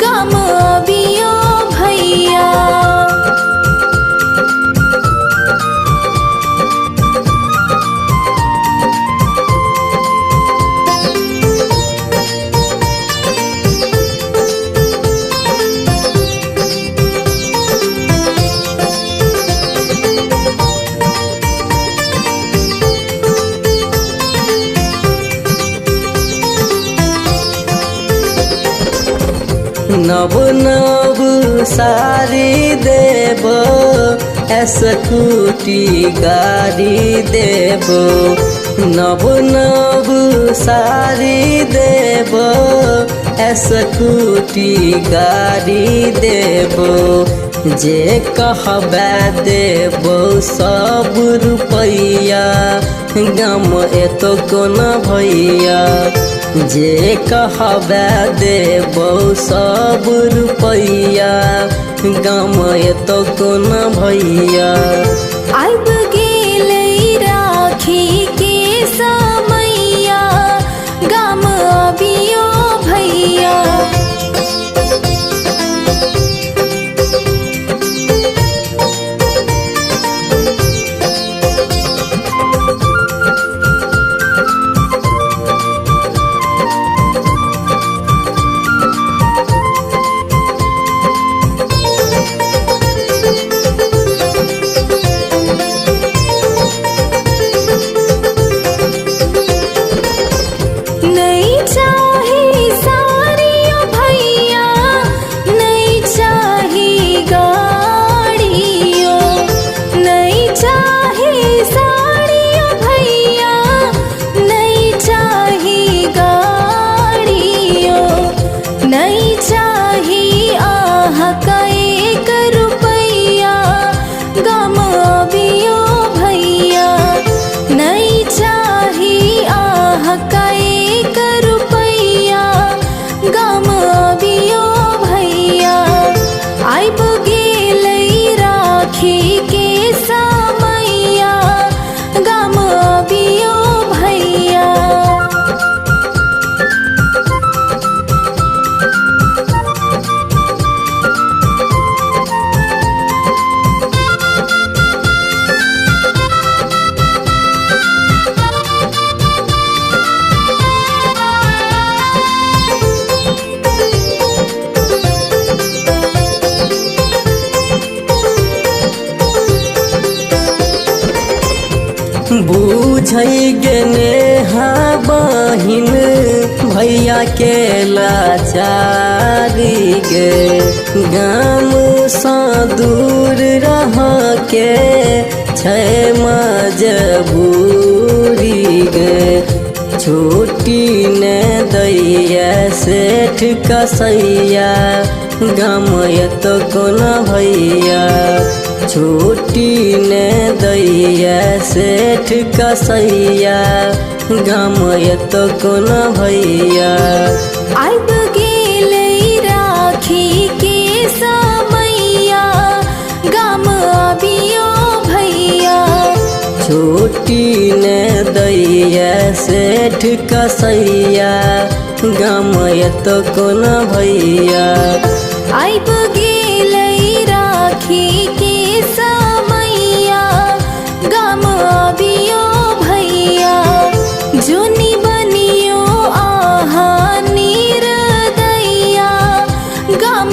गाम अबियो भैया। नव नव सारी देव स्कूटी गाड़ी देव। नव नव सारी देव स्कूटी गाड़ी देव। जे कहबे देव सब रुपैया गम एतो कोना भैया। जे कहबे देबो सब रुपैया गम एतो कोना भैया। आइब गेलै राखी के समैया गाम अबियो भैया। बुझै गेने हाँ बहिन भैया के लाचारी गे। गाम सँ दूर रह के छै मजबूरी गे। छुट्टी ने दैया सेठ कसैया गाम एतो कोना भैया। छुट्टी ने दैया सेठ कसैया गाम एतो कोना भैया। आइब गेलै राखी के समैया गाम अबियो भैया। छुट्टी ने दैया सेठ कसैया गाम एतो कोना भैया। आइब गेलै राखी के समैया गाम अबियो भैया। जुनी बनियो आहा निर्दया गाम